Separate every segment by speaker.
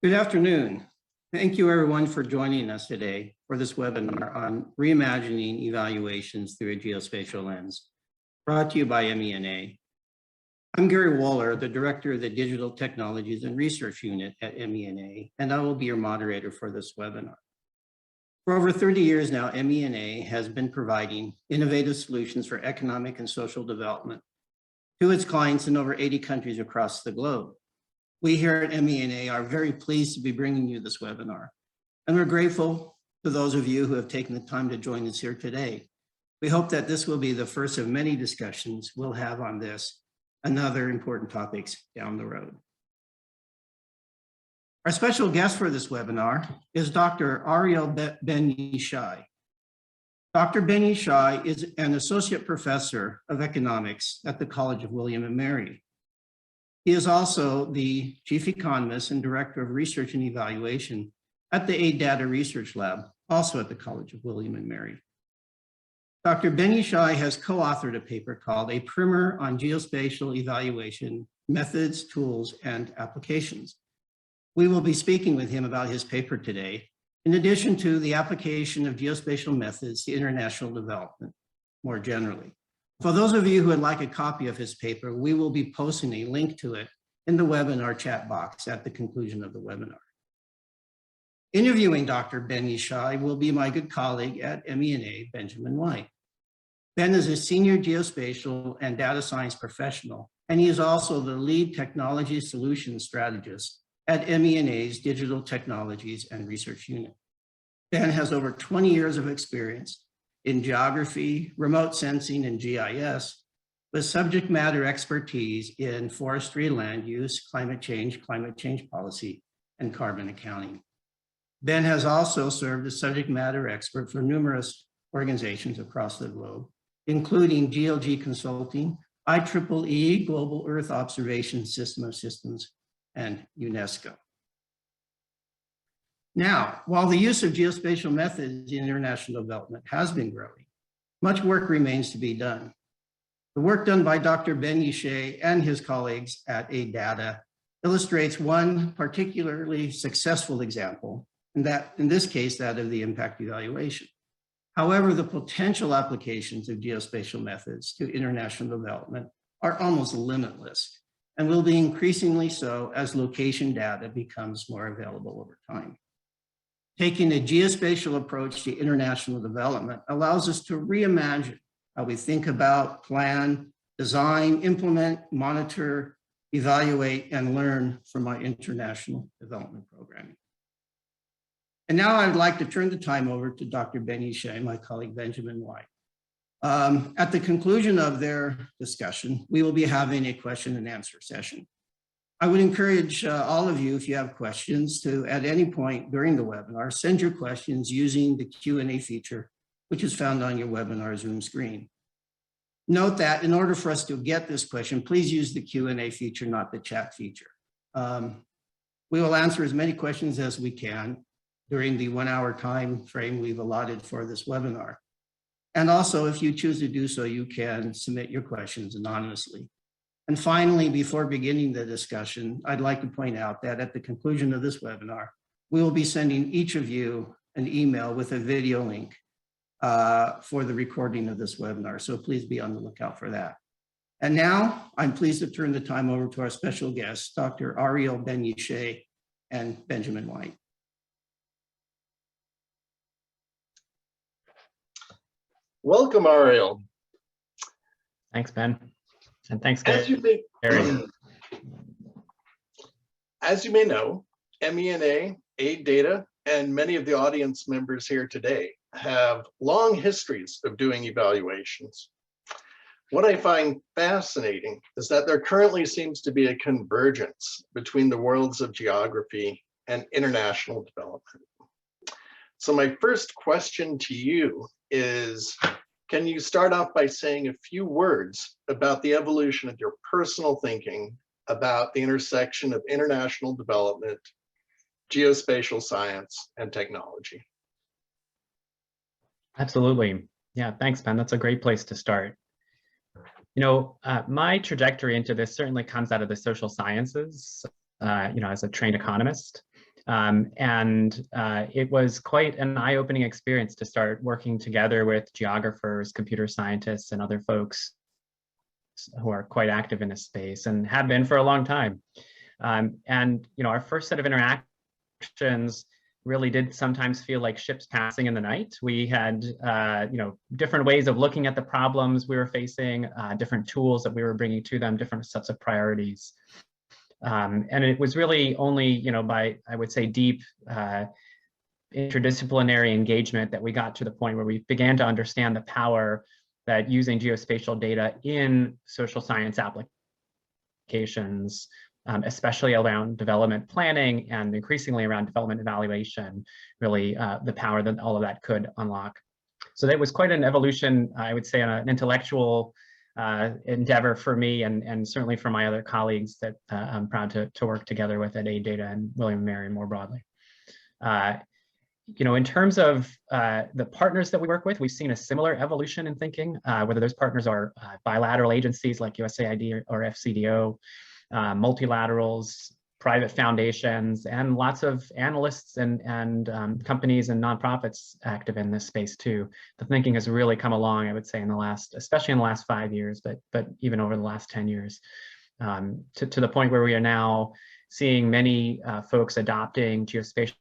Speaker 1: Good afternoon. Thank you everyone for joining us today for this webinar on reimagining evaluations through a geospatial lens, brought to you by ME&A. I'm Gary Waller, the Director of the Digital Technologies and Research Unit at ME&A, and I will be your moderator for this webinar. For over 30 years now, ME&A has been providing innovative solutions for economic and social development to its clients in over 80 countries across the globe. We here at ME&A are very pleased to be bringing you this webinar, and we're grateful to those of you who have taken the time to join us here today. We hope that this will be the first of many discussions we'll have on this and other important topics down the road. Our special guest for this webinar is Dr. Ariel BenYishay. Dr. BenYishay is an associate professor of economics at the College of William and Mary. He is also the chief economist and director of research and evaluation at the AidData Research Lab, also at the College of William and Mary. Dr. BenYishay has co-authored a paper called A Primer on Geospatial Evaluation Methods, Tools, and Applications. We will be speaking with him about his paper today, in addition to the application of geospatial methods to international development more generally. For those of you who would like a copy of his paper, we will be posting a link to it in the webinar chat box at the conclusion of the webinar. Interviewing Dr. BenYishay will be my good colleague at ME&A, Benjamin White. Ben is a senior geospatial and data science professional, and he is also the lead technology solutions strategist at ME&A's Digital Technologies and Research Unit. Ben has over 20 years of experience in geography, remote sensing, and GIS, with subject matter expertise in forestry, land use, climate change policy, and carbon accounting. Ben has also served as subject matter expert for numerous organizations across the globe, including GLG Consulting, IEEE Global Earth Observation System of Systems, and UNESCO. Now, while the use of geospatial methods in international development has been growing, much work remains to be done. The work done by Dr. BenYishay and his colleagues at AidData illustrates one particularly successful example, and that, in this case, that of the impact evaluation. However, the potential applications of geospatial methods to international development are almost limitless and will be increasingly so as location data becomes more available over time. Taking a geospatial approach to international development allows us to reimagine how we think about, plan, design, implement, monitor, evaluate, and learn from our international development programming. And now I'd like to turn the time over to Dr. BenYishay, my colleague Benjamin White. At the conclusion of their discussion, we will be having a question and answer session. I would encourage all of you, if you have questions, to at any point during the webinar, send your questions using the Q&A feature, which is found on your webinar Zoom screen. Note that in order for us to get this question, please use the Q&A feature, not the chat feature. We will answer as many questions as we can during the 1 hour time frame we've allotted for this webinar. And also, if you choose to do so, you can submit your questions anonymously. And finally, before beginning the discussion, I'd like to point out that at the conclusion of this webinar, we will be sending each of you an email with a video link for the recording of this webinar. So please be on the lookout for that. And now I'm pleased to turn the time over to our special guests, Dr. Ariel BenYishay and Benjamin White.
Speaker 2: Welcome, Ariel.
Speaker 3: Thanks, Ben. And thanks, Gary.
Speaker 2: As you may know, ME&A, AidData, and many of the audience members here today have long histories of doing evaluations. What I find fascinating is that there currently seems to be a convergence between the worlds of geography and international development. So my first question to you is, can you start off by saying a few words about the evolution of your personal thinking about the intersection of international development, geospatial science, and technology?
Speaker 3: Absolutely. Yeah, thanks, Ben. That's a great place to start. My trajectory into this certainly comes out of the social sciences, as a trained economist. It was quite an eye-opening experience to start working together with geographers, computer scientists, and other folks who are quite active in this space and have been for a long time. Our first set of interactions really did sometimes feel like ships passing in the night. We had, different ways of looking at the problems we were facing, different tools that we were bringing to them, different sets of priorities. And it was really only, by, I would say, deep interdisciplinary engagement that we got to the point where we began to understand the power that using geospatial data in social science applications, especially around development planning and increasingly around development evaluation, really the power that all of that could unlock. So that was quite an evolution, I would say, on an intellectual endeavor for me and certainly for my other colleagues that I'm proud to work together with at AidData and William & Mary more broadly. In terms of the partners that we work with, we've seen a similar evolution in thinking, whether those partners are bilateral agencies like USAID or FCDO, multilaterals, private foundations, and lots of analysts and companies and nonprofits active in this space too. The thinking has really come along, I would say, especially in the last 5 years, but even over the last 10 years, to the point where we are now seeing many folks adopting geospatial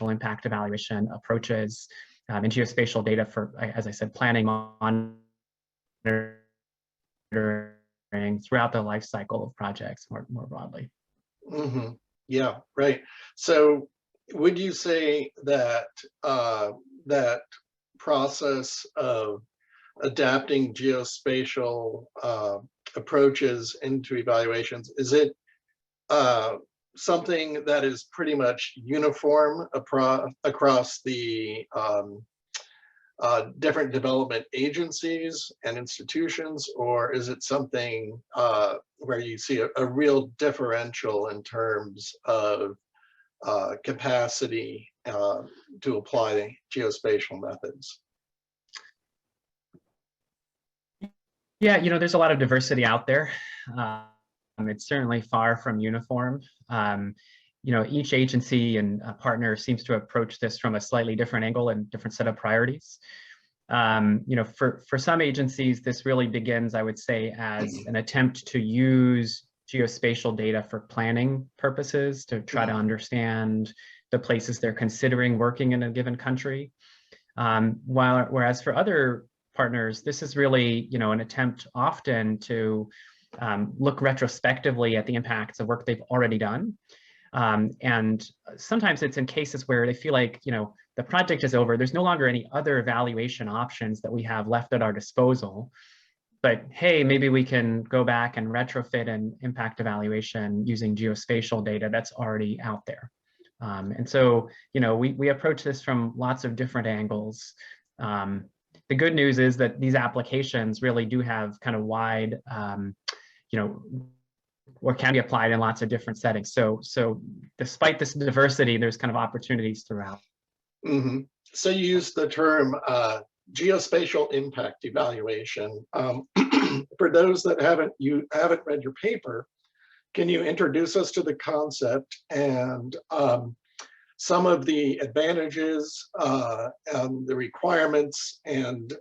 Speaker 3: impact evaluation approaches and geospatial data for, as I said, planning, monitoring throughout the life cycle of projects more broadly.
Speaker 2: Mm-hmm. Yeah, right. So would you say that that process of adapting geospatial approaches into evaluations, is it something that is pretty much uniform across the different development agencies and institutions, or is it something where you see a real differential in terms of capacity to apply geospatial methods?
Speaker 3: Yeah, there's a lot of diversity out there. It's certainly far from uniform. Each agency and partner seems to approach this from a slightly different angle and different set of priorities. For some agencies, this really begins, I would say, as an attempt to use geospatial data for planning purposes to try to understand the places they're considering working in a given country. Whereas for other partners, this is really, an attempt often to look retrospectively at the impacts of work they've already done. And sometimes it's in cases where they feel like, the project is over. There's no longer any other evaluation options that we have left at our disposal. But hey, maybe we can go back and retrofit an impact evaluation using geospatial data that's already out there. And so, we approach this from lots of different angles. The good news is that these applications really do have kind of wide, or can be applied in lots of different settings. So despite this diversity, there's kind of opportunities throughout.
Speaker 2: Mm-hmm. So you use the term geospatial impact evaluation. For those that haven't read your paper, can you introduce us to the concept and some of the advantages and the requirements and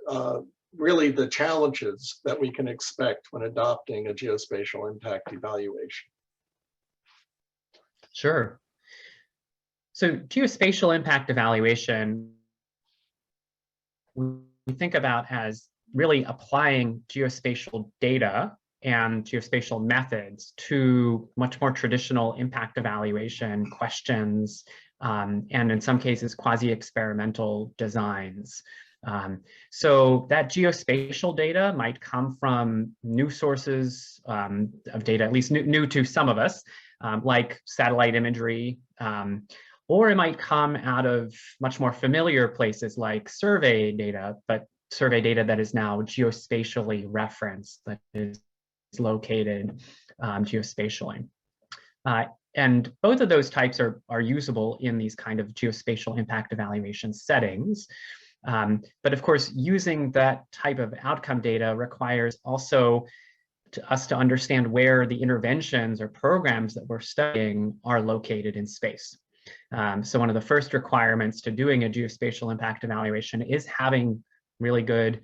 Speaker 2: really the challenges that we can expect when adopting a geospatial impact evaluation?
Speaker 3: Sure. So geospatial impact evaluation, we think about as really applying geospatial data and geospatial methods to much more traditional impact evaluation questions, and in some cases, quasi-experimental designs. So that geospatial data might come from new sources of data, at least new to some of us, like satellite imagery, or it might come out of much more familiar places like survey data, but survey data that is now geospatially referenced, that is located geospatially. And both of those types are usable in these kind of geospatial impact evaluation settings. But of course, using that type of outcome data requires also us to understand where the interventions or programs that we're studying are located in space. So one of the first requirements to doing a geospatial impact evaluation is having really good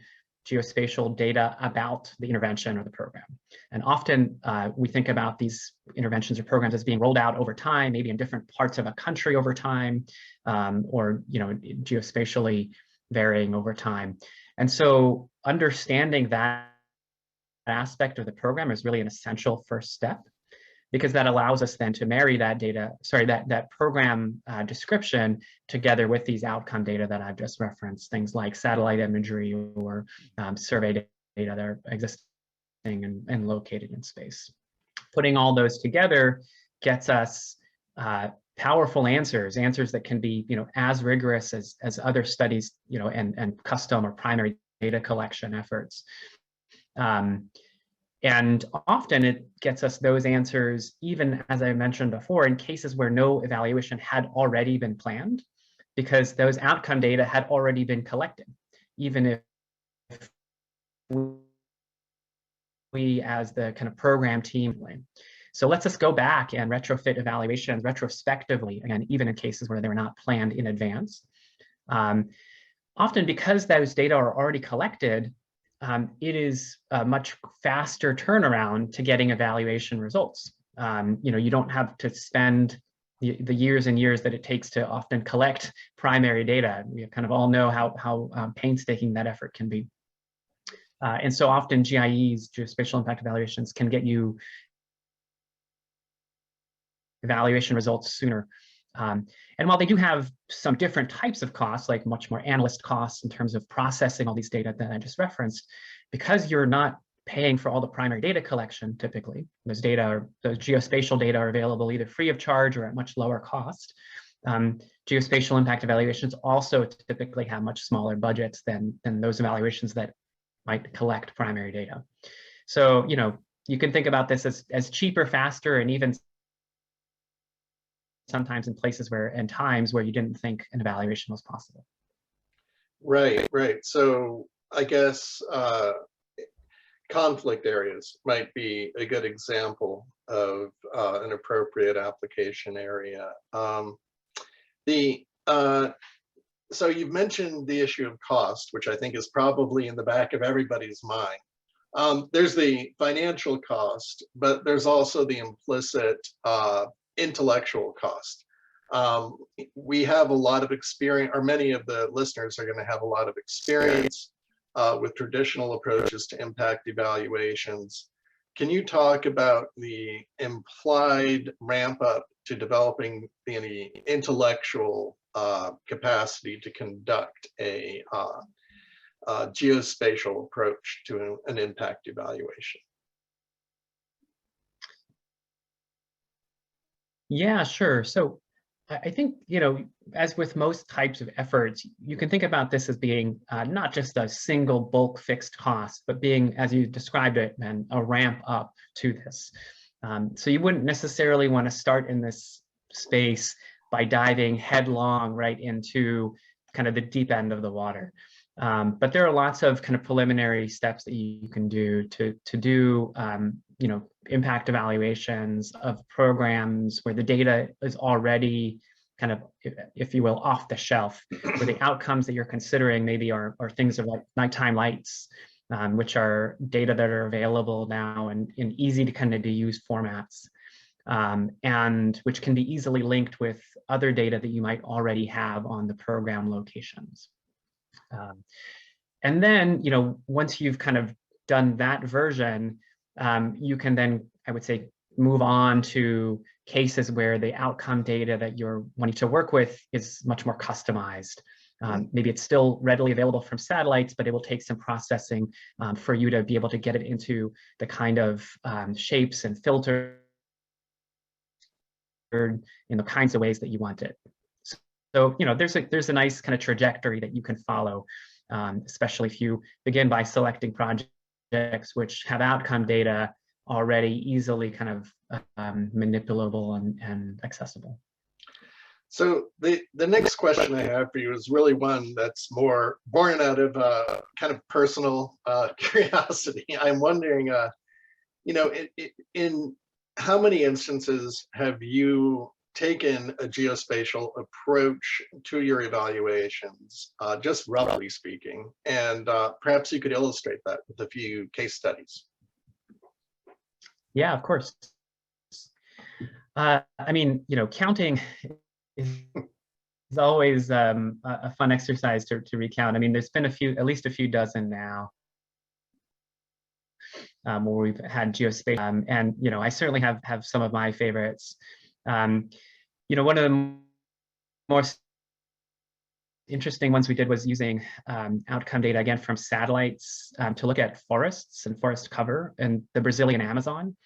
Speaker 3: geospatial data about the intervention or the program. And often we think about these interventions or programs as being rolled out over time, maybe in different parts of a country over time, or geospatially varying over time. And so understanding that aspect of the program is really an essential first step, because that allows us then to marry that data, that program description together with these outcome data that I've just referenced, things like satellite imagery or survey data that are existing and located in space. Putting all those together gets us powerful answers that can be as rigorous as other studies, and custom or primary data collection efforts. And often it gets us those answers, even as I mentioned before, in cases where no evaluation had already been planned, because those outcome data had already been collected, even if we as the kind of program team. So let's just go back and retrofit evaluations retrospectively, again, even in cases where they were not planned in advance. Often because those data are already collected, it is a much faster turnaround to getting evaluation results. You don't have to spend the years and years that it takes to often collect primary data. We kind of all know how painstaking that effort can be. And so often GIEs, geospatial impact evaluations, can get you evaluation results sooner. And while they do have some different types of costs, like much more analyst costs in terms of processing all these data that I just referenced, because you're not paying for all the primary data collection, typically, those geospatial data are available either free of charge or at much lower cost. Geospatial impact evaluations also typically have much smaller budgets than those evaluations that might collect primary data. So, you can think about this as cheaper, faster, and even sometimes in places and times where you didn't think an evaluation was possible.
Speaker 2: Right. So I guess conflict areas might be a good example of an appropriate application area. So you've mentioned the issue of cost, which I think is probably in the back of everybody's mind. There's the financial cost, but there's also the implicit intellectual cost. We have a lot of experience, or many of the listeners are going to have a lot of experience with traditional approaches to impact evaluations. Can you talk about the implied ramp up to developing the intellectual capacity to conduct a geospatial approach to an impact evaluation?
Speaker 3: Yeah, sure. So I think, as with most types of efforts, you can think about this as being not just a single bulk fixed cost, but being, as you described it, man, a ramp up to this. So you wouldn't necessarily want to start in this space by diving headlong right into kind of the deep end of the water. But there are lots of kind of preliminary steps that you can do to do impact evaluations of programs where the data is already kind of, if you will, off the shelf, where the outcomes that you're considering maybe are things like nighttime lights, which are data that are available now in easy to kind of use formats, and which can be easily linked with other data that you might already have on the program locations. And then, once you've kind of done that version, you can then, I would say, move on to cases where the outcome data that you're wanting to work with is much more customized. Maybe it's still readily available from satellites, but it will take some processing for you to be able to get it into the kind of shapes and filter in the kinds of ways that you want it. So, there's a nice kind of trajectory that you can follow, especially if you begin by selecting projects which have outcome data already easily kind of manipulable and accessible. So
Speaker 2: the next question I have for you is really one that's more born out of kind of personal curiosity. I'm wondering, in how many instances have you taken a geospatial approach to your evaluations, just roughly speaking? And perhaps you could illustrate that with a few case studies.
Speaker 3: Yeah, of course. I mean, counting is always a fun exercise to recount. I mean, there's been at least a few dozen now where we've had geospatial, and I certainly have some of my favorites. One of the most interesting ones we did was using outcome data again from satellites to look at forests and forest cover in the Brazilian Amazon,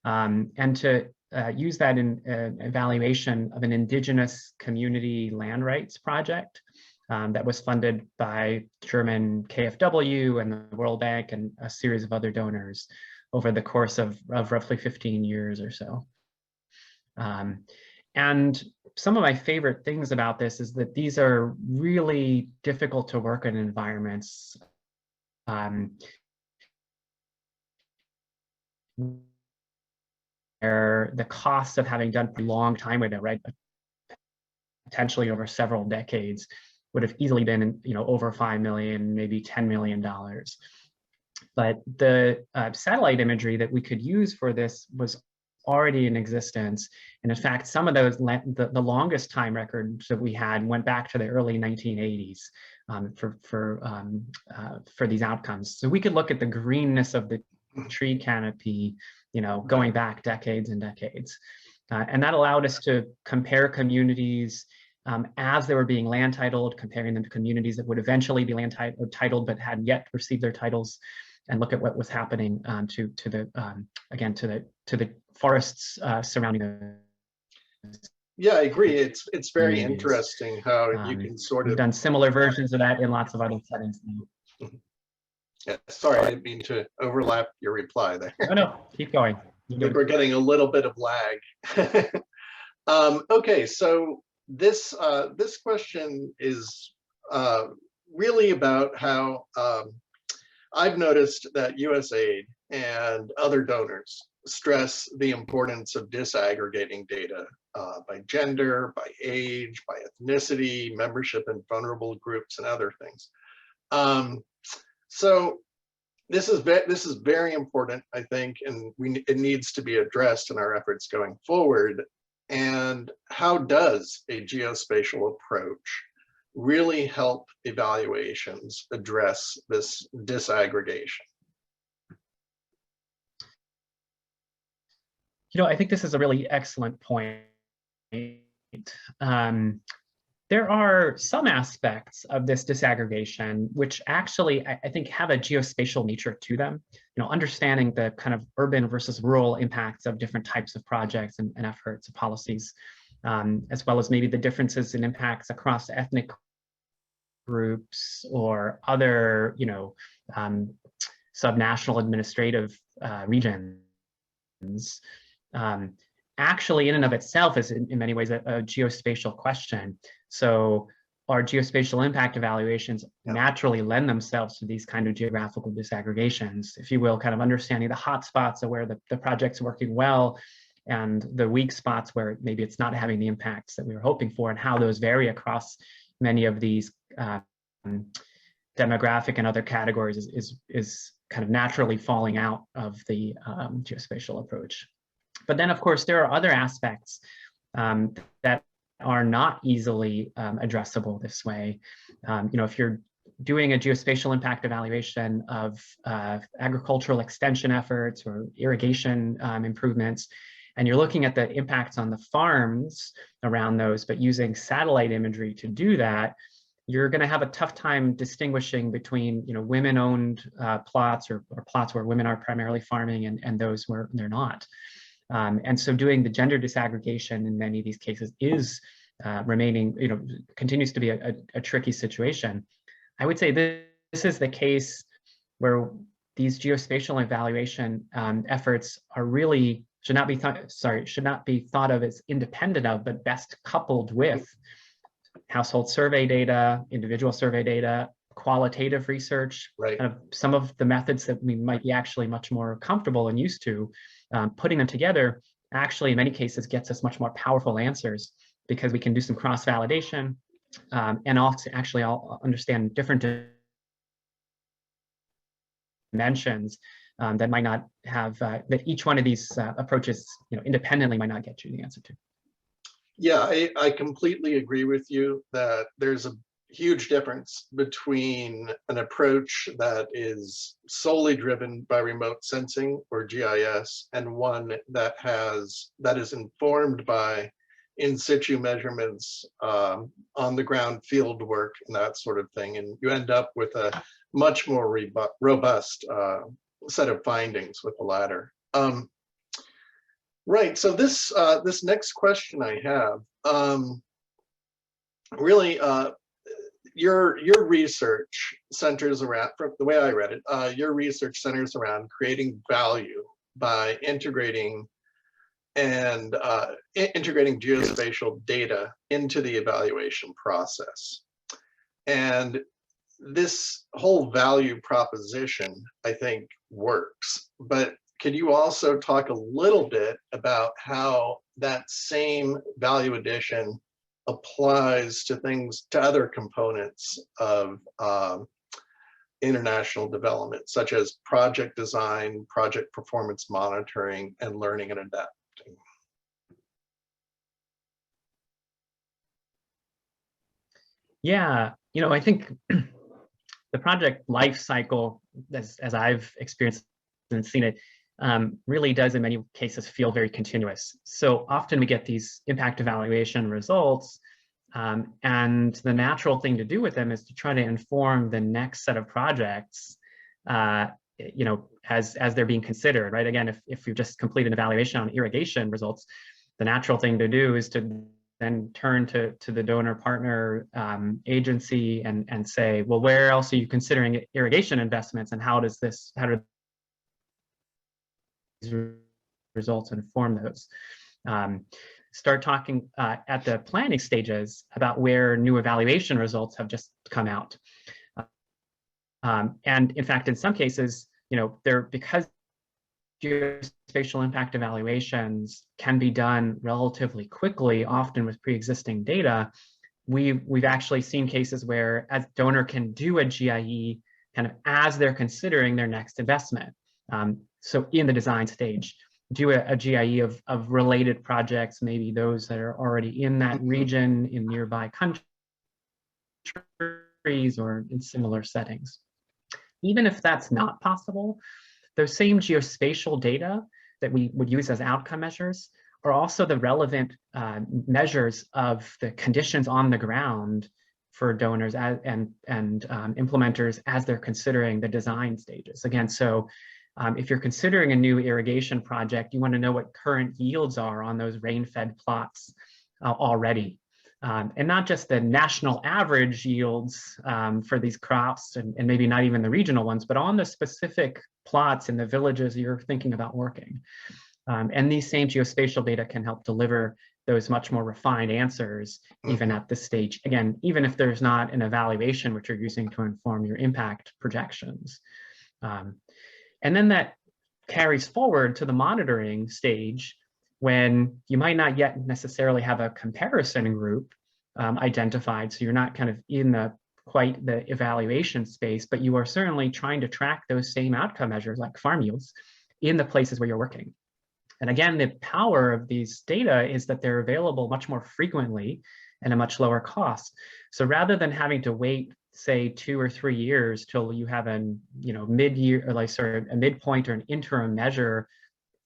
Speaker 3: and to use that in evaluation of an indigenous community land rights project that was funded by German KfW and the World Bank and a series of other donors over the course of roughly 15 years or so. And some of my favorite things about this is that these are really difficult to work in environments. Where the cost of having done a long time with it, right, potentially over several decades, would have easily been, over $5 million, maybe $10 million. But the satellite imagery that we could use for this was already in existence. And in fact, some of those, the longest time records that we had went back to the early 1980s for these outcomes. So we could look at the greenness of the tree canopy, going back decades and decades. And that allowed us to compare communities as they were being land titled, comparing them to communities that would eventually be land titled but hadn't yet received their titles, and look at what was happening to the forests surrounding them.
Speaker 2: Yeah, I agree. It's very interesting how you can sort of.
Speaker 3: We've done similar versions of that in lots of other settings.
Speaker 2: Yeah, sorry, I didn't mean to overlap your reply there.
Speaker 3: No, keep going.
Speaker 2: I think we're getting a little bit of lag. Okay, so this question is really about how I've noticed that USAID and other donors stress the importance of disaggregating data by gender, by age, by ethnicity, membership in vulnerable groups, and other things. So this is very important, I think, and it needs to be addressed in our efforts going forward. And how does a geospatial approach really help evaluations address this disaggregation?
Speaker 3: I think this is a really excellent point. There are some aspects of this disaggregation which actually, I think, have a geospatial nature to them. Understanding the kind of urban versus rural impacts of different types of projects and efforts and policies, as well as maybe the differences in impacts across ethnic groups or other, subnational administrative regions. Actually, in and of itself, is in many ways a geospatial question. So our geospatial impact evaluations naturally lend themselves to these kind of geographical disaggregations, if you will, kind of understanding the hot spots of where the project's working well and the weak spots where maybe it's not having the impacts that we were hoping for, and how those vary across many of these demographic and other categories is kind of naturally falling out of the geospatial approach. But then, of course, there are other aspects that are not easily addressable this way. If you're doing a geospatial impact evaluation of agricultural extension efforts or irrigation improvements, and you're looking at the impacts on the farms around those, but using satellite imagery to do that, you're going to have a tough time distinguishing between women-owned plots or plots where women are primarily farming and those where they're not. And so doing the gender disaggregation in many of these cases is continues to be a tricky situation. I would say this is the case where these geospatial evaluation efforts are really should not be thought of as independent of, but best coupled with household survey data, individual survey data, qualitative research,
Speaker 2: Right.
Speaker 3: kind of some of the methods that we might be actually much more comfortable and used to, putting them together actually in many cases gets us much more powerful answers, because we can do some cross-validation and also actually all understand different dimensions that might not have, that each one of these approaches, independently might not get you the answer to.
Speaker 2: Yeah, I completely agree with you that there's a huge difference between an approach that is solely driven by remote sensing or GIS and one that is informed by in situ measurements, on the ground field work and that sort of thing. And you end up with a much more robust set of findings with the latter. Right, so this next question I have, really, your research centers around, from the way I read it, your research centers around creating value by integrating geospatial data into the evaluation process. And this whole value proposition, I think, works. But could you also talk a little bit about how that same value addition applies to other components of international development, such as project design, project performance monitoring, and learning and adapting?
Speaker 3: Yeah, I think the project life cycle, as I've experienced and seen it, really does in many cases feel very continuous. So often we get these impact evaluation results, and the natural thing to do with them is to try to inform the next set of projects, as they're being considered, right? Again, if we've just completed an evaluation on irrigation results, the natural thing to do is to then turn to the donor partner agency and say, well, where else are you considering irrigation investments, and how do these results inform those? Start talking at the planning stages about where new evaluation results have just come out. And in fact, in some cases, because geospatial impact evaluations can be done relatively quickly, often with pre-existing data, we've actually seen cases where a donor can do a GIE kind of as they're considering their next investment. So in the design stage, do a GIE of related projects, maybe those that are already in that region, in nearby countries, or in similar settings. Even if that's not possible, those same geospatial data that we would use as outcome measures are also the relevant measures of the conditions on the ground for donors and implementers as they're considering the design stages. Again, so if you're considering a new irrigation project, you want to know what current yields are on those rain-fed plots already. And not just the national average yields for these crops, and maybe not even the regional ones, but on the specific plots in the villages you're thinking about working. And these same geospatial data can help deliver those much more refined answers, even at this stage. Again, even if there's not an evaluation which you're using to inform your impact projections. And then that carries forward to the monitoring stage, when you might not yet necessarily have a comparison group identified. So you're not kind of in quite the evaluation space, but you are certainly trying to track those same outcome measures like farm yields in the places where you're working. And again, the power of these data is that they're available much more frequently and a much lower cost. So rather than having to wait, say, 2 or 3 years till you have a mid-year, or a midpoint or an interim measure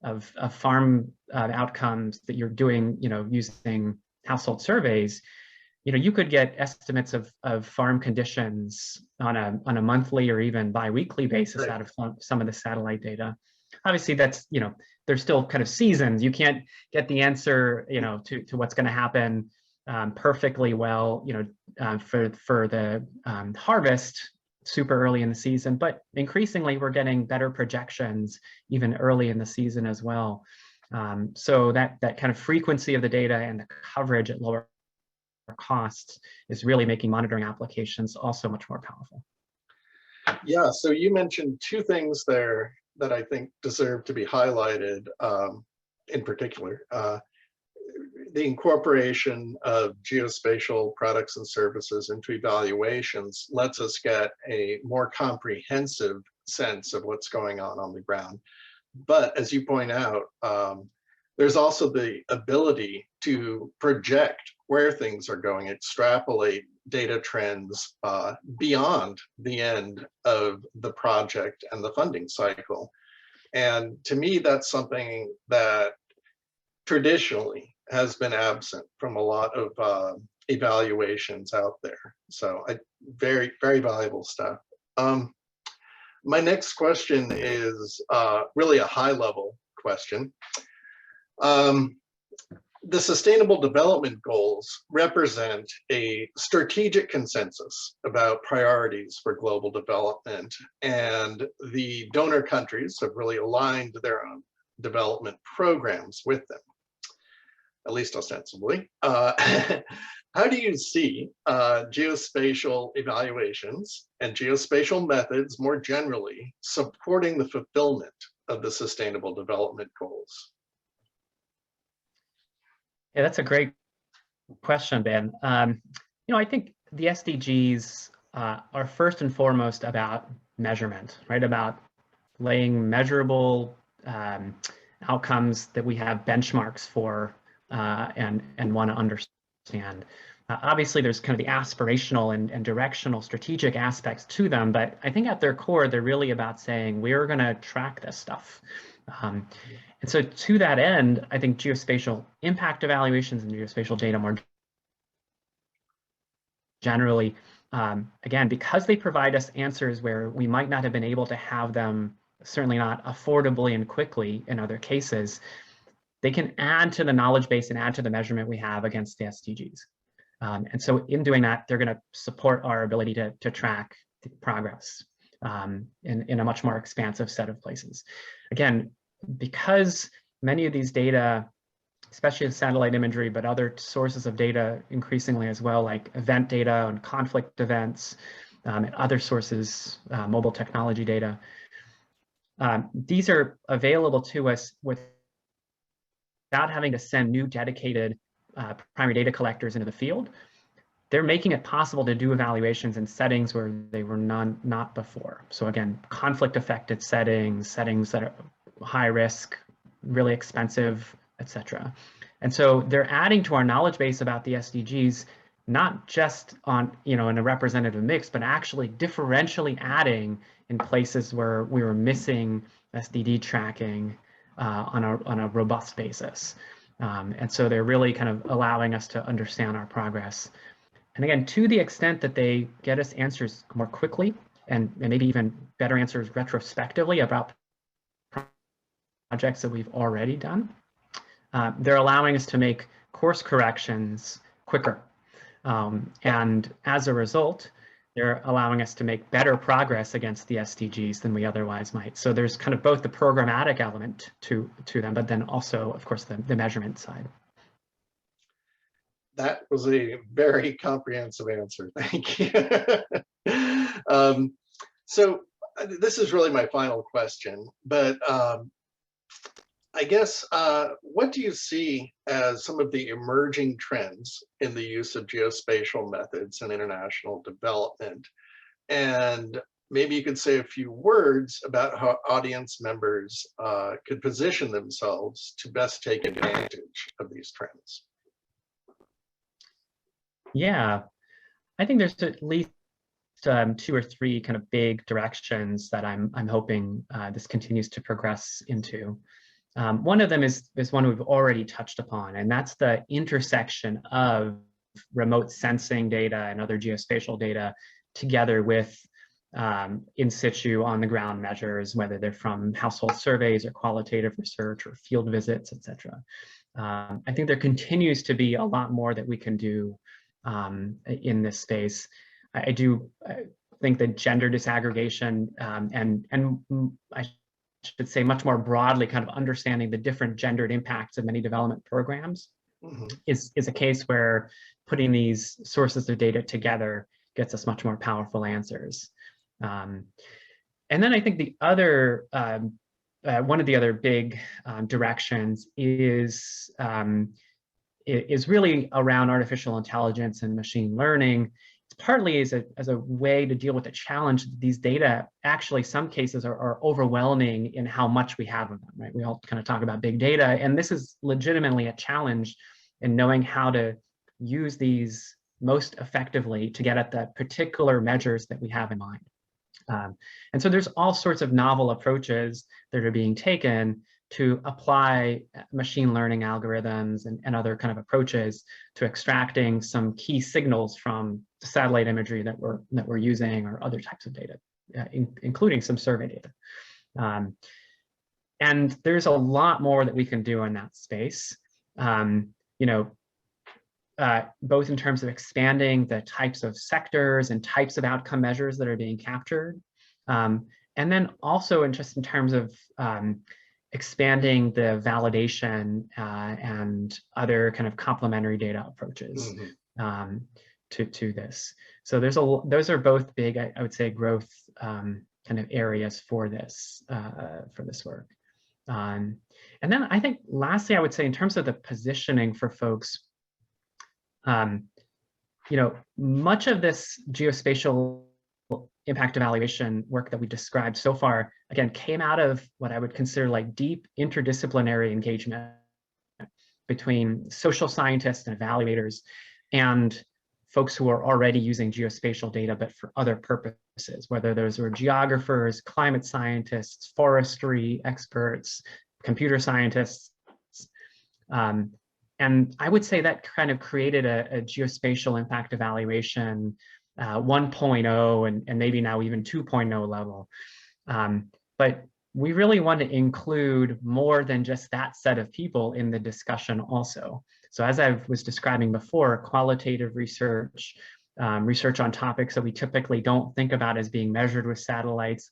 Speaker 3: of farm outcomes that you're doing, using household surveys, you could get estimates of farm conditions on a monthly or even bi-weekly basis out of some of the satellite data. Obviously, that's, there's still kind of seasons. You can't get the answer, to what's going to happen perfectly well, for the harvest super early in the season, but increasingly we're getting better projections even early in the season as well. So that kind of frequency of the data and the coverage at lower costs is really making monitoring applications also much more powerful.
Speaker 2: Yeah, so you mentioned two things there that I think deserve to be highlighted in particular. The incorporation of geospatial products and services into evaluations lets us get a more comprehensive sense of what's going on the ground. But as you point out, there's also the ability to project where things are going, extrapolate data trends beyond the end of the project and the funding cycle. And to me, that's something that traditionally has been absent from a lot of evaluations out there. So very, very valuable stuff. My next question is really a high level question. The Sustainable Development Goals represent a strategic consensus about priorities for global development, and the donor countries have really aligned their own development programs with them, at least ostensibly. How do you see geospatial evaluations and geospatial methods more generally supporting the fulfillment of the Sustainable Development Goals?
Speaker 3: Yeah, that's a great question, Ben. I think the SDGs are first and foremost about measurement, right? About laying measurable outcomes that we have benchmarks for and want to understand. Obviously, there's kind of the aspirational and directional strategic aspects to them, but I think at their core, they're really about saying, we're going to track this stuff. And so to that end, I think geospatial impact evaluations and geospatial data more generally, again, because they provide us answers where we might not have been able to have them, certainly not affordably and quickly in other cases, they can add to the knowledge base and add to the measurement we have against the SDGs. And so in doing that, they're going to support our ability to track progress in a much more expansive set of places. Again, because many of these data, especially satellite imagery, but other sources of data increasingly as well, like event data and conflict events and other sources, mobile technology data, these are available to us without having to send new dedicated primary data collectors into the field. They're making it possible to do evaluations in settings where they were not before. So again, conflict affected settings that are high risk, really expensive, etc. And so they're adding to our knowledge base about the SDGs, not just on, in a representative mix, but actually differentially adding in places where we were missing SDG tracking on a robust basis. And so they're really kind of allowing us to understand our progress. And again, to the extent that they get us answers more quickly and maybe even better answers retrospectively about projects that we've already done, they're allowing us to make course corrections quicker. And as a result, they're allowing us to make better progress against the SDGs than we otherwise might. So there's kind of both the programmatic element to them, but then also, of course, the measurement side.
Speaker 2: That was a very comprehensive answer. Thank you. So this is really my final question, but I guess, what do you see as some of the emerging trends in the use of geospatial methods in international development? And maybe you could say a few words about how audience members could position themselves to best take advantage of these trends. Yeah,
Speaker 3: I think there's at least 2 or 3 kind of big directions that I'm hoping this continues to progress into. One of them is one we've already touched upon, and that's the intersection of remote sensing data and other geospatial data together with in situ on the ground measures, whether they're from household surveys or qualitative research or field visits, etc. I think there continues to be a lot more that we can do in this space. I do think that gender disaggregation and I should say much more broadly, kind of understanding the different gendered impacts of many development programs is a case where putting these sources of data together gets us much more powerful answers. And then I think the other, one of the other big directions is really around artificial intelligence and machine learning. It's partly as a way to deal with the challenge that these data actually, some cases are overwhelming in how much we have of them, right? We all kind of talk about big data, and this is legitimately a challenge in knowing how to use these most effectively to get at the particular measures that we have in mind. And so there's all sorts of novel approaches that are being taken to apply machine learning algorithms and other kind of approaches to extracting some key signals from the satellite imagery that we're using, or other types of data, including some survey data. And there's a lot more that we can do in that space. Both in terms of expanding the types of sectors and types of outcome measures that are being captured, and then also in terms of expanding the validation and other kind of complementary data approaches to this. So those are both big, I would say, growth kind of areas for this work. And then I think lastly, I would say in terms of the positioning for folks, much of this geospatial impact evaluation work that we described so far, again, came out of what I would consider like deep interdisciplinary engagement between social scientists and evaluators and folks who are already using geospatial data, but for other purposes, whether those were geographers, climate scientists, forestry experts, computer scientists. And I would say that kind of created a geospatial impact evaluation 1.0 and maybe now even 2.0 level. But we really want to include more than just that set of people in the discussion also. So as I was describing before, qualitative research, research on topics that we typically don't think about as being measured with satellites,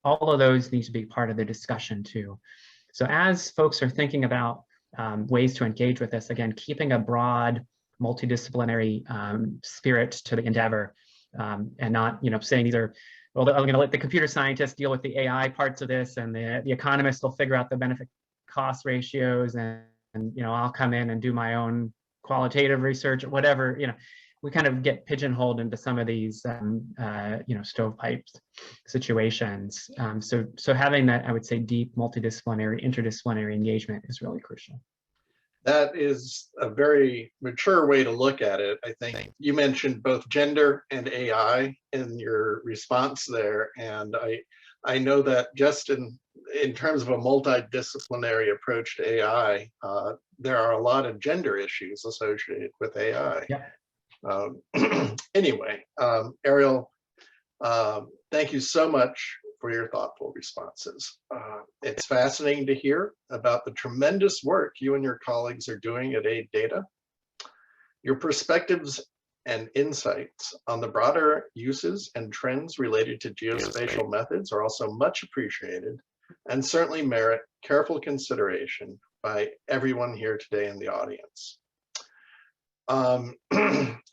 Speaker 3: all of those need to be part of the discussion too. So as folks are thinking about ways to engage with this, again, keeping a broad, multidisciplinary spirit to the endeavor, and not, saying these are, well, I'm going to let the computer scientists deal with the AI parts of this, and the economists will figure out the benefit cost ratios, and I'll come in and do my own qualitative research, or whatever. We kind of get pigeonholed into some of these, stovepipe situations. So having that, I would say, deep multidisciplinary, interdisciplinary engagement is really crucial.
Speaker 2: That is a very mature way to look at it. I think you mentioned both gender and AI in your response there. And I know that just in terms of a multidisciplinary approach to AI, there are a lot of gender issues associated with AI.
Speaker 3: Yeah.
Speaker 2: Anyway, Ariel, thank you so much for your thoughtful responses. It's fascinating to hear about the tremendous work you and your colleagues are doing at AidData. Your perspectives and insights on the broader uses and trends related to geospatial methods are also much appreciated and certainly merit careful consideration by everyone here today in the audience.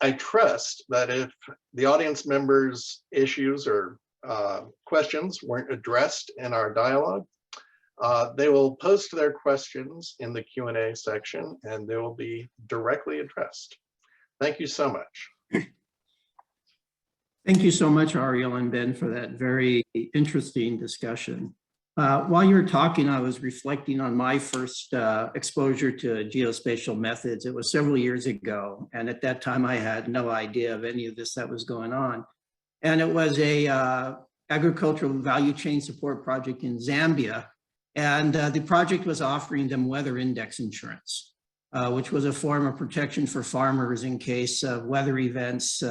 Speaker 2: I trust that if the audience members' issues or questions weren't addressed in our dialogue, they will post their questions in the Q&A section and they will be directly addressed. Thank you so much.
Speaker 1: Thank you so much, Ariel and Ben, for that very interesting discussion. While you were talking, I was reflecting on my first exposure to geospatial methods. It was several years ago, and at that time I had no idea of any of this that was going on. And it was a agricultural value chain support project in Zambia. And the project was offering them weather index insurance, which was a form of protection for farmers in case weather events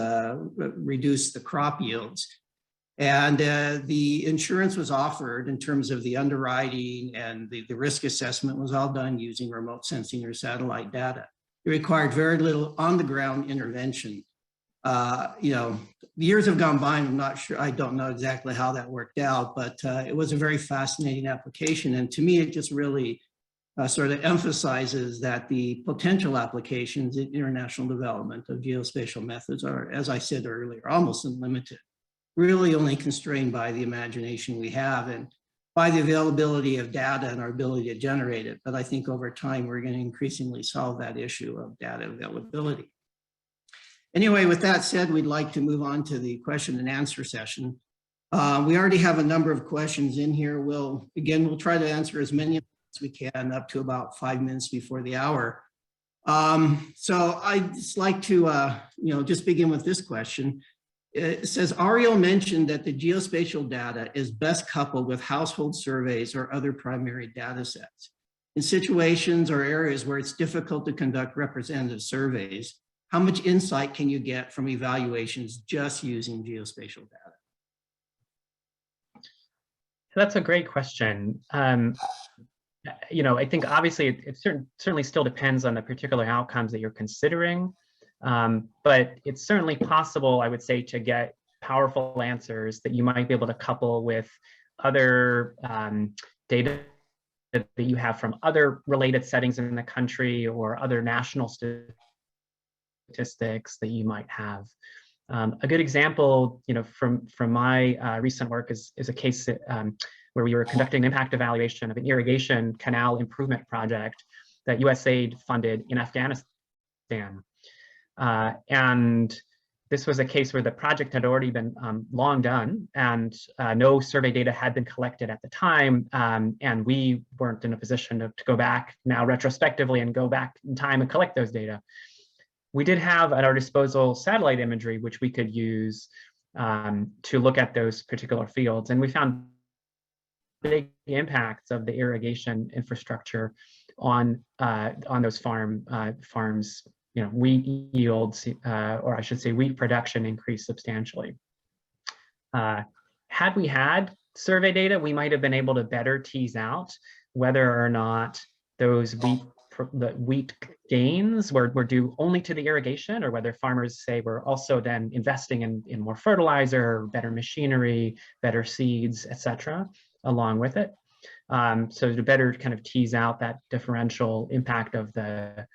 Speaker 1: reduce the crop yields. And the insurance was offered in terms of the underwriting, and the risk assessment was all done using remote sensing or satellite data. It required very little on-the-ground intervention. The years have gone by, and I'm not sure, I don't know exactly how that worked out, but it was a very fascinating application. And to me, it just really sort of emphasizes that the potential applications in international development of geospatial methods are, as I said earlier, almost unlimited. really only constrained by the imagination we have and by the availability of data and our ability to generate it. But I think over time, we're going to increasingly solve that issue of data availability. Anyway, with that said, we'd like to move on to the question and answer session. We already have a number of questions in here. We'll try to answer as many as we can up to about 5 minutes before the hour. So I'd just like to, just begin with this question. It says, Ariel mentioned that the geospatial data is best coupled with household surveys or other primary data sets. In situations or areas where it's difficult to conduct representative surveys, how much insight can you get from evaluations just using geospatial data?
Speaker 3: That's a great question. I think obviously it certainly still depends on the particular outcomes that you're considering. But it's certainly possible, I would say, to get powerful answers that you might be able to couple with other data that you have from other related settings in the country or other national statistics that you might have. A good example, from my recent work is a case that, where we were conducting an impact evaluation of an irrigation canal improvement project that USAID funded in Afghanistan. And this was a case where the project had already been long done and no survey data had been collected at the time. And we weren't in a position to go back now retrospectively and go back in time and collect those data. We did have at our disposal satellite imagery, which we could use to look at those particular fields. And we found big impacts of the irrigation infrastructure on those farms. Wheat yields, or I should say wheat production, increased substantially. Had we had survey data, we might have been able to better tease out whether or not those wheat gains were due only to the irrigation, or whether farmers say were also then investing in more fertilizer, better machinery, better seeds, etc., along with it. So to better kind of tease out that differential impact of the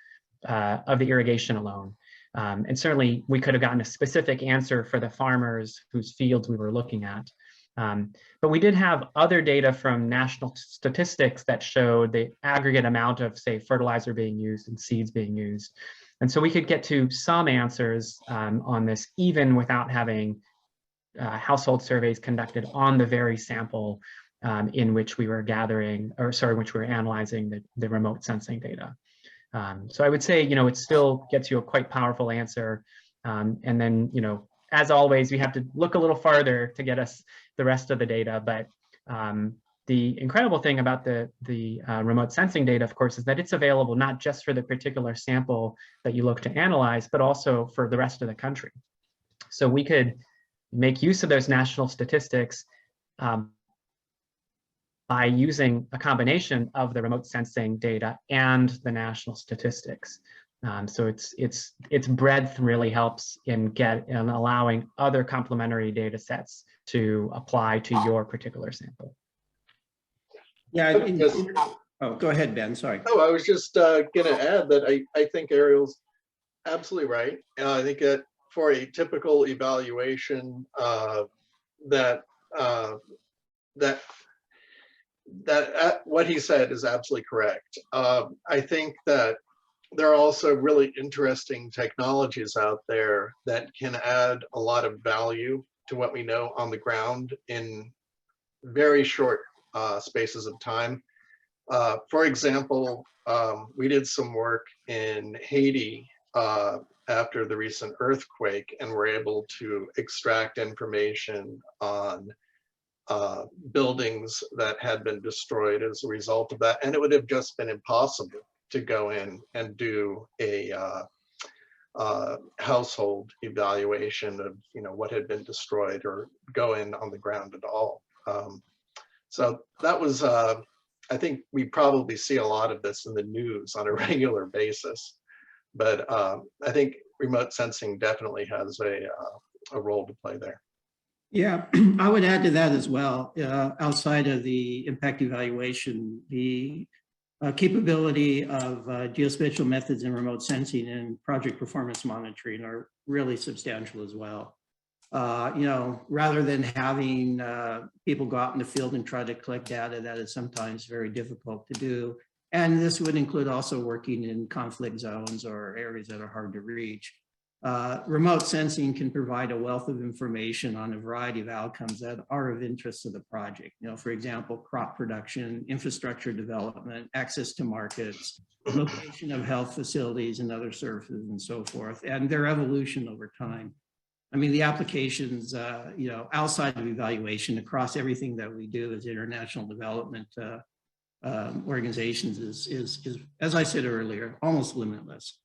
Speaker 3: irrigation alone. And certainly we could have gotten a specific answer for the farmers whose fields we were looking at. But we did have other data from national statistics that showed the aggregate amount of, say, fertilizer being used and seeds being used. And so we could get to some answers on this, even without having household surveys conducted on the very sample in which we were analyzing the remote sensing data. So I would say, it still gets you a quite powerful answer. And then, as always, we have to look a little farther to get us the rest of the data. But the incredible thing about the remote sensing data, of course, is that it's available not just for the particular sample that you look to analyze, but also for the rest of the country. So we could make use of those national statistics by using a combination of the remote sensing data and the national statistics. So its breadth really helps in allowing other complementary data sets to apply to your particular sample.
Speaker 1: Yeah. Go ahead, Ben. Sorry.
Speaker 2: Oh, I was just going to add that I think Ariel's absolutely right. I think that for a typical evaluation, that what he said is absolutely correct. I think that there are also really interesting technologies out there that can add a lot of value to what we know on the ground in very short spaces of time. For example, we did some work in Haiti after the recent earthquake, and were able to extract information on buildings that had been destroyed as a result of that. And it would have just been impossible to go in and do a household evaluation of what had been destroyed, or go in on the ground at all. So that was, I think we probably see a lot of this in the news on a regular basis, but I think remote sensing definitely has a role to play there.
Speaker 1: Yeah, I would add to that as well. Outside of the impact evaluation, the capability of geospatial methods and remote sensing and project performance monitoring are really substantial as well. rather than having people go out in the field and try to collect data that is sometimes very difficult to do. And this would include also working in conflict zones or areas that are hard to reach. Remote sensing can provide a wealth of information on a variety of outcomes that are of interest to the project. For example, crop production, infrastructure development, access to markets, location of health facilities and other services and so forth, and their evolution over time. I mean, the applications, outside of evaluation across everything that we do as international development organizations is, as I said earlier, almost limitless.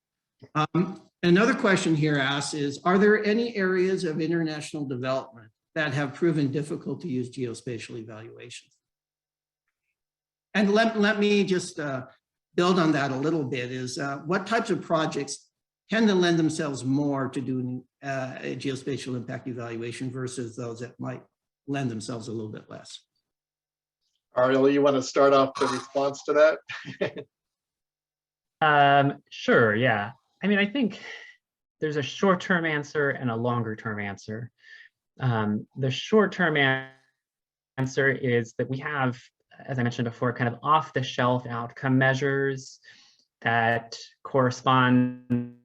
Speaker 1: Another question here asks is, are there any areas of international development that have proven difficult to use geospatial evaluations? And let me just build on that a little bit is what types of projects tend to lend themselves more to doing a geospatial impact evaluation versus those that might lend themselves a little bit less?
Speaker 2: Ariel, you want to start off the response to
Speaker 3: that? Sure, yeah. I mean, I think there's a short-term answer and a longer-term answer. The short-term answer is that we have, as I mentioned before, kind of off-the-shelf outcome measures that correspond,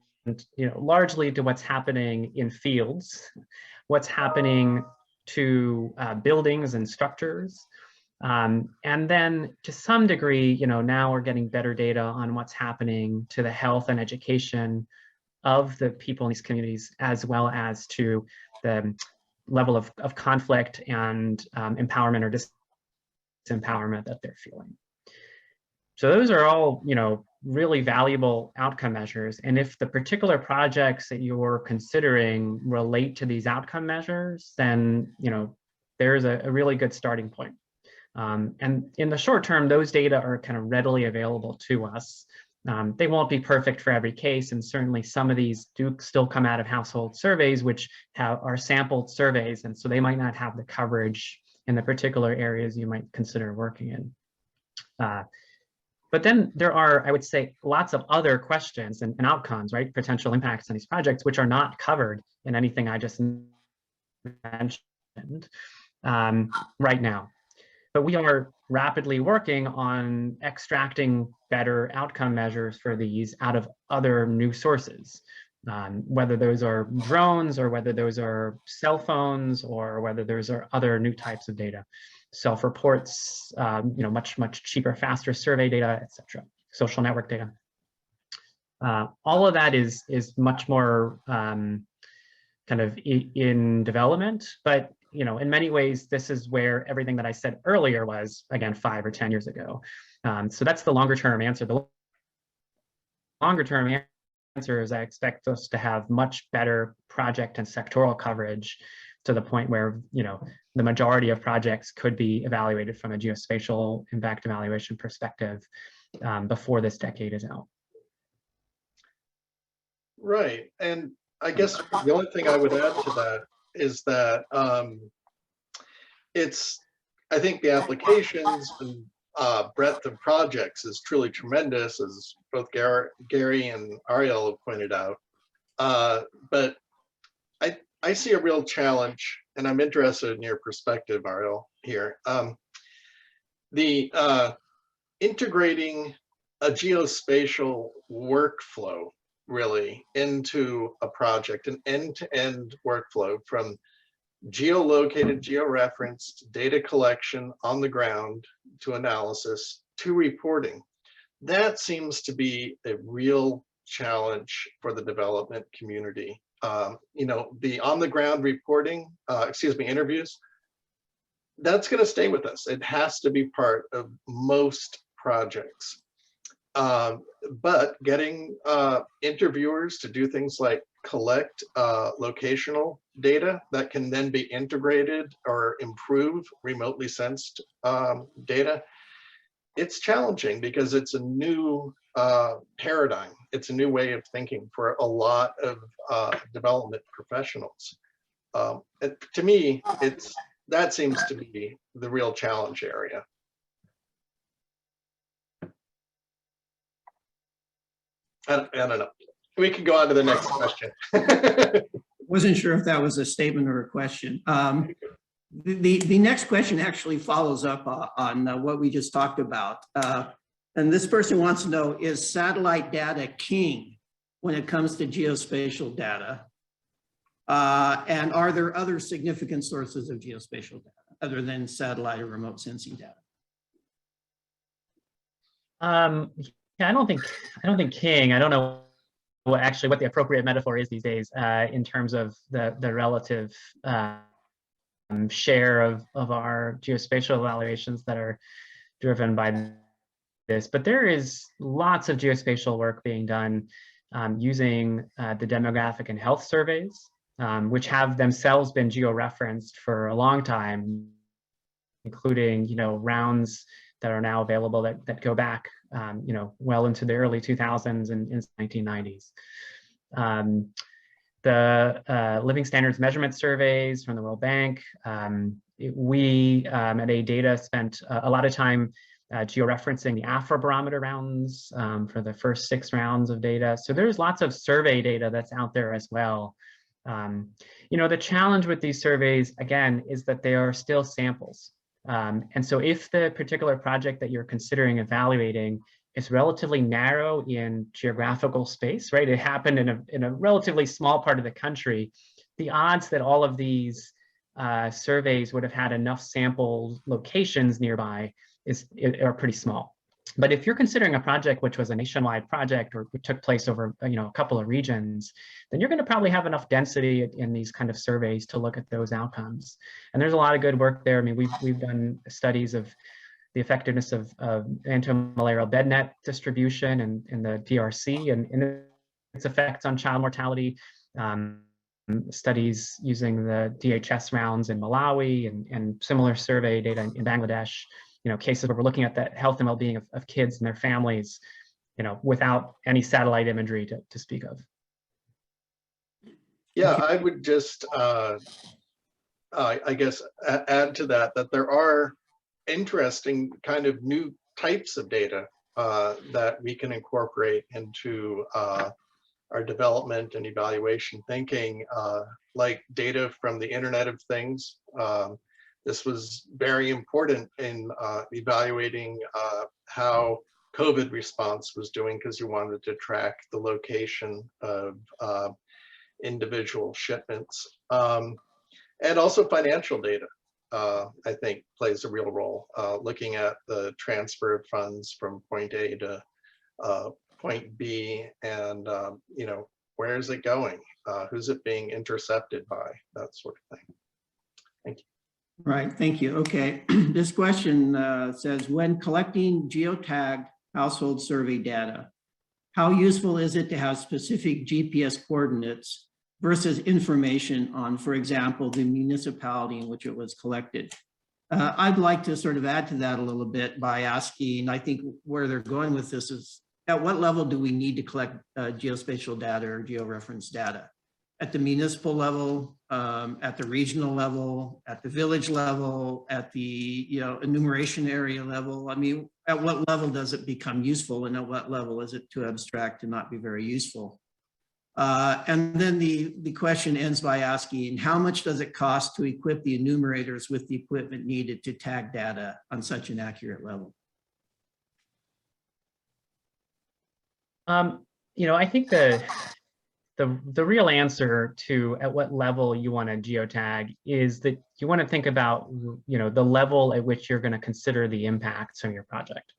Speaker 3: largely to what's happening in fields, what's happening to buildings and structures. And then to some degree, now we're getting better data on what's happening to the health and education of the people in these communities, as well as to the level of conflict and empowerment or disempowerment that they're feeling. So those are all, really valuable outcome measures. And if the particular projects that you're considering relate to these outcome measures, then, there's a really good starting point. And in the short term, those data are kind of readily available to us. They won't be perfect for every case, and certainly some of these do still come out of household surveys, which are sampled surveys, and so they might not have the coverage in the particular areas you might consider working in. But then there are, I would say, lots of other questions and outcomes, right? Potential impacts on these projects, which are not covered in anything I just mentioned right now. But we are rapidly working on extracting better outcome measures for these out of other new sources, whether those are drones or whether those are cell phones or whether those are other new types of data, self-reports, much cheaper, faster survey data, etc., social network data. All of that is much more kind of in development, but in many ways, this is where everything that I said earlier was, again, 5 or 10 years ago. So that's the longer term answer. The longer term answer is I expect us to have much better project and sectoral coverage to the point where, the majority of projects could be evaluated from a geospatial impact evaluation perspective before this decade is out.
Speaker 2: Right. And I guess the only thing I would add to that is that I think the applications and breadth of projects is truly tremendous, as both Gary and Ariel have pointed out. But I see a real challenge, and I'm interested in your perspective, Ariel, here. Integrating a geospatial workflow really into a project, an end-to-end workflow from geolocated, georeferenced data collection on the ground to analysis to reporting. That seems to be a real challenge for the development community. The on-the-ground reporting, interviews, that's going to stay with us. It has to be part of most projects. But getting interviewers to do things like collect locational data that can then be integrated or improve remotely sensed data, it's challenging because it's a new paradigm. It's a new way of thinking for a lot of development professionals. To me, that seems to be the real challenge area. I don't know. We can go on to the next question.
Speaker 1: Wasn't sure if that was a statement or a question. The next question actually follows up on what we just talked about. And this person wants to know, is satellite data king when it comes to geospatial data? And are there other significant sources of geospatial data other than satellite or remote sensing data?
Speaker 3: Yeah, I don't think king. I don't know actually what the appropriate metaphor is these days in terms of the relative share of our geospatial evaluations that are driven by this. But there is lots of geospatial work being done using the demographic and health surveys, which have themselves been georeferenced for a long time, including rounds that are now available that go back well into the early 2000s and in 1990s. The living standards measurement surveys from the World Bank. We at AidData spent a lot of time georeferencing the Afrobarometer rounds for the first 6 rounds of data. So there's lots of survey data that's out there as well. The challenge with these surveys, again, is that they are still samples. And so if the particular project that you're considering evaluating is relatively narrow in geographical space, right? It happened in a relatively small part of the country. The odds that all of these surveys would have had enough sample locations nearby are pretty small. But if you're considering a project which was a nationwide project or took place over a couple of regions, then you're going to probably have enough density in these kind of surveys to look at those outcomes. And there's a lot of good work there. I mean, we've done studies of the effectiveness of antimalarial bed net distribution in the DRC and its effects on child mortality. Studies using the DHS rounds in Malawi and similar survey data in Bangladesh. Cases where we're looking at the health and well-being of kids and their families, without any satellite imagery to speak of.
Speaker 2: Yeah, I would just, I guess, add to that there are interesting kind of new types of data that we can incorporate into our development and evaluation thinking, like data from the Internet of Things. This was very important in evaluating how COVID response was doing, because you wanted to track the location of individual shipments. And also financial data, I think, plays a real role, looking at the transfer of funds from point A to point B, and where is it going? Who's it being intercepted by? That sort of thing. Thank you.
Speaker 1: Right, thank you. Okay, this question says, when collecting geotagged household survey data, how useful is it to have specific GPS coordinates versus information on, for example, the municipality in which it was collected? I'd like to sort of add to that a little bit by asking, I think where they're going with this is, at what level do we need to collect geospatial data or georeference data? At the municipal level, at the regional level, at the village level, at the enumeration area level? I mean, at what level does it become useful, and at what level is it too abstract to not be very useful? And then the question ends by asking, how much does it cost to equip the enumerators with the equipment needed to tag data on such an accurate level?
Speaker 3: I think the real answer to at what level you want to geotag is that you want to think about the level at which you're going to consider the impacts of your project.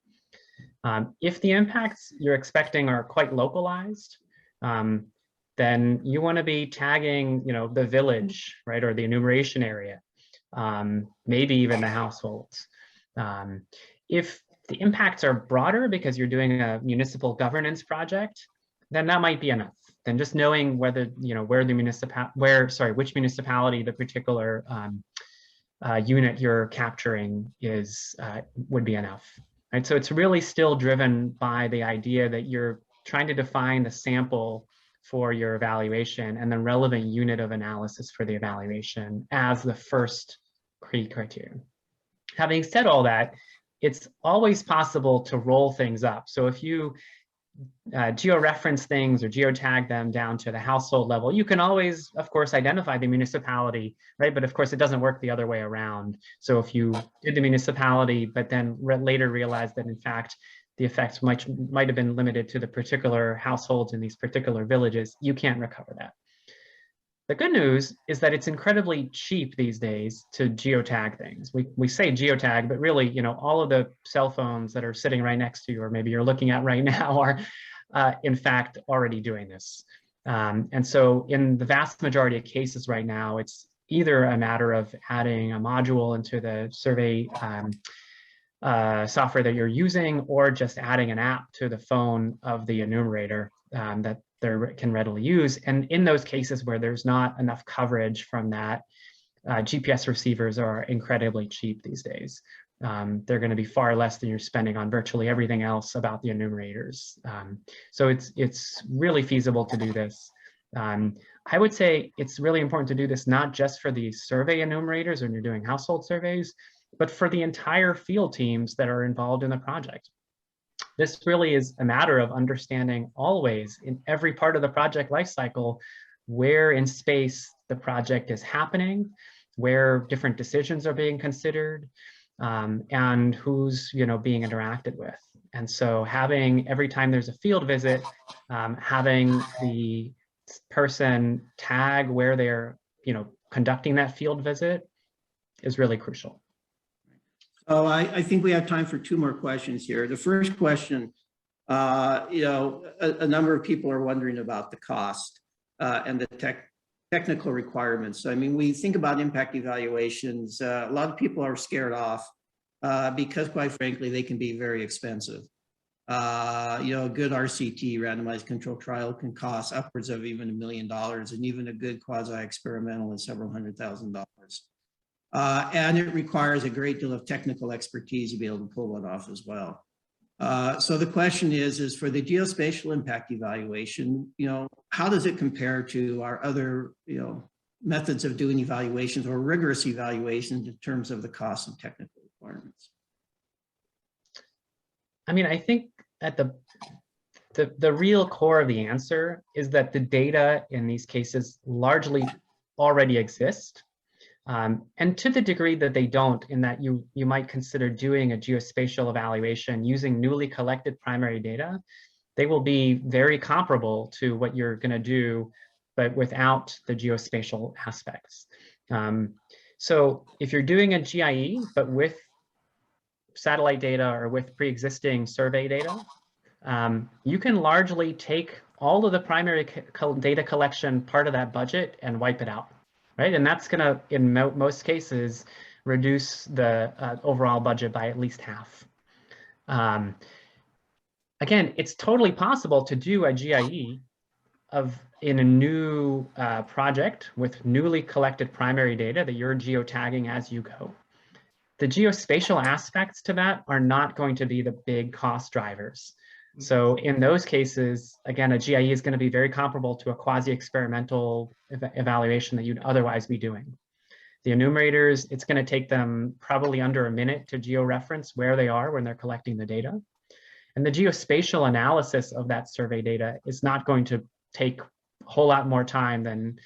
Speaker 3: If the impacts you're expecting are quite localized, then you want to be tagging the village, right, or the enumeration area, maybe even the households. If the impacts are broader because you're doing a municipal governance project, then that might be enough. Then just knowing whether which municipality the particular unit you're capturing would be enough. Right? So it's really still driven by the idea that you're trying to define the sample for your evaluation and the relevant unit of analysis for the evaluation as the first key criterion. Having said all that, it's always possible to roll things up. So if you georeference things or geotag them down to the household level. You can always, of course, identify the municipality, right? But of course, it doesn't work the other way around. So if you did the municipality, but then later realized that in fact, the effects might have been limited to the particular households in these particular villages, you can't recover that. The good news is that it's incredibly cheap these days to geotag things. We say geotag, but really, you know, all of the cell phones that are sitting right next to you, or maybe you're looking at right now, are in fact already doing this. And so in the vast majority of cases right now, it's either a matter of adding a module into the survey software that you're using, or just adding an app to the phone of the enumerator that they can readily use. And in those cases where there's not enough coverage from that, GPS receivers are incredibly cheap these days. They're going to be far less than you're spending on virtually everything else about the enumerators. So it's really feasible to do this. I would say it's really important to do this not just for the survey enumerators when you're doing household surveys, but for the entire field teams that are involved in the project. This really is a matter of understanding always in every part of the project lifecycle where in space the project is happening, where different decisions are being considered, and who's being interacted with. And so having, every time there's a field visit, having the person tag where they're conducting that field visit is really crucial.
Speaker 1: Oh, I think we have time for two more questions here. The first question, a number of people are wondering about the cost and the technical requirements. I mean, we think about impact evaluations. A lot of people are scared off because, quite frankly, they can be very expensive. A good RCT, randomized control trial, can cost upwards of even $1 million, and even a good quasi-experimental is several $100,000. And it requires a great deal of technical expertise to be able to pull one off as well. So the question is for the geospatial impact evaluation, how does it compare to our other, methods of doing evaluations or rigorous evaluations in terms of the cost and technical requirements?
Speaker 3: I mean, I think at the real core of the answer is that the data in these cases largely already exist. And to the degree that they don't, in that you might consider doing a geospatial evaluation using newly collected primary data, they will be very comparable to what you're going to do, but without the geospatial aspects. So if you're doing a GIE, but with satellite data or with pre-existing survey data, you can largely take all of the primary data collection part of that budget and wipe it out. Right, and that's going to, in most cases, reduce the overall budget by at least half. Again, it's totally possible to do a GIE in a new project with newly collected primary data that you're geotagging as you go. The geospatial aspects to that are not going to be the big cost drivers. So in those cases, again, a GIE is going to be very comparable to a quasi-experimental evaluation that you'd otherwise be doing. The enumerators, it's going to take them probably under a minute to georeference where they are when they're collecting the data. And the geospatial analysis of that survey data is not going to take a whole lot more time than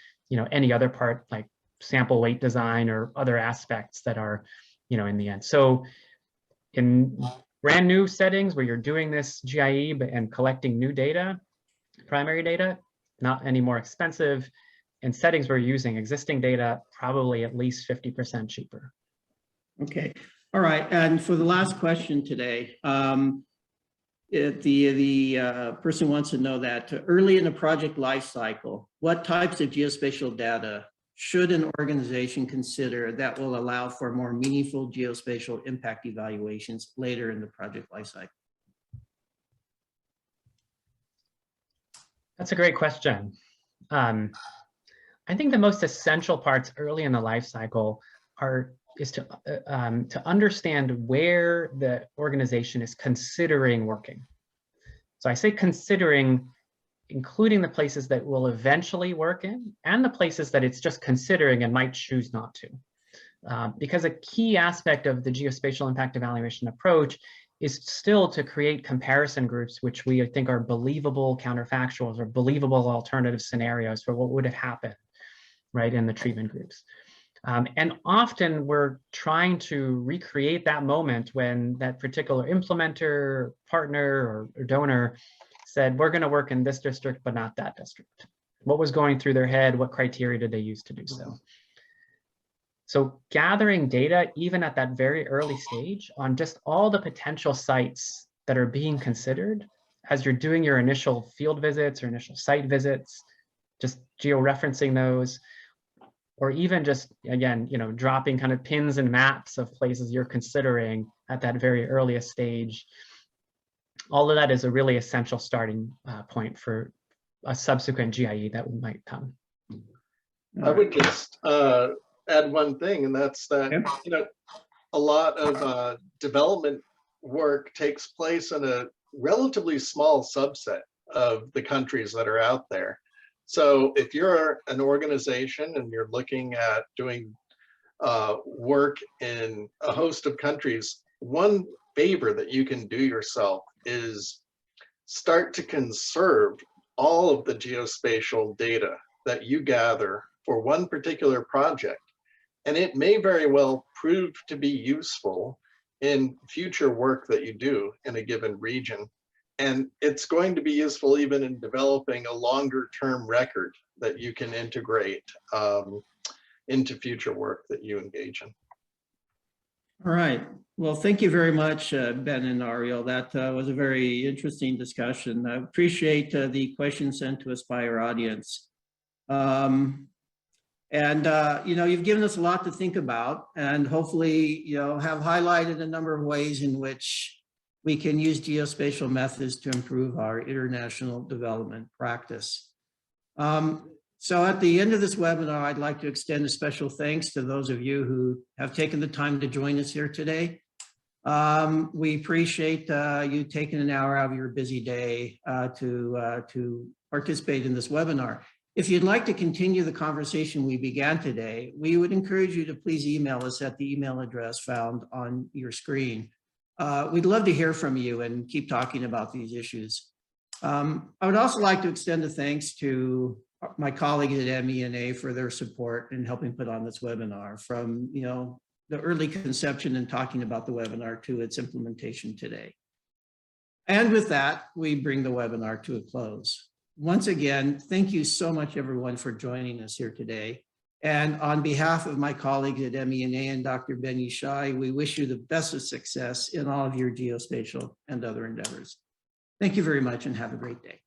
Speaker 3: any other part, like sample weight design or other aspects that are in the end. So in brand new settings where you're doing this GIE and collecting new data, primary data, not any more expensive. In settings where you're using existing data, probably at least 50% cheaper.
Speaker 1: Okay, all right. And for the last question today, the person wants to know that early in the project life cycle, what types of geospatial data should an organization consider that will allow for more meaningful geospatial impact evaluations later in the project lifecycle?
Speaker 3: That's a great question. I think the most essential parts early in the life cycle is to understand where the organization is considering working. So I say considering, including the places that will eventually work in and the places that it's just considering and might choose not to. Because a key aspect of the geospatial impact evaluation approach is still to create comparison groups, which we think are believable counterfactuals or believable alternative scenarios for what would have happened, right, in the treatment groups. And often we're trying to recreate that moment when that particular implementer, partner, or donor said, we're going to work in this district, but not that district. What was going through their head? What criteria did they use to do so? So gathering data, even at that very early stage, on just all the potential sites that are being considered as you're doing your initial field visits or initial site visits, just georeferencing those, or even just, again, dropping kind of pins and maps of places you're considering at that very earliest stage. All of that is a really essential starting point for a subsequent GIE that might come.
Speaker 2: I would just add one thing, and that's that, a lot of development work takes place in a relatively small subset of the countries that are out there. So if you're an organization and you're looking at doing work in a host of countries, one favor that you can do yourself is start to conserve all of the geospatial data that you gather for one particular project. And it may very well prove to be useful in future work that you do in a given region. And it's going to be useful even in developing a longer term record that you can integrate into future work that you engage in.
Speaker 1: All right. Well, thank you very much, Ben and Ariel. That was a very interesting discussion. I appreciate the questions sent to us by our audience. You've given us a lot to think about, and hopefully, have highlighted a number of ways in which we can use geospatial methods to improve our international development practice. So at the end of this webinar, I'd like to extend a special thanks to those of you who have taken the time to join us here today. We appreciate you taking an hour out of your busy day to participate in this webinar. If you'd like to continue the conversation we began today, we would encourage you to please email us at the email address found on your screen. We'd love to hear from you and keep talking about these issues. I would also like to extend a thanks to my colleagues at ME&A for their support in helping put on this webinar, from the early conception and talking about the webinar to its implementation today. And with that, we bring the webinar to a close. Once again, thank you so much, everyone, for joining us here today. And on behalf of my colleagues at ME&A and Dr. BenYishay, we wish you the best of success in all of your geospatial and other endeavors. Thank you very much and have a great day.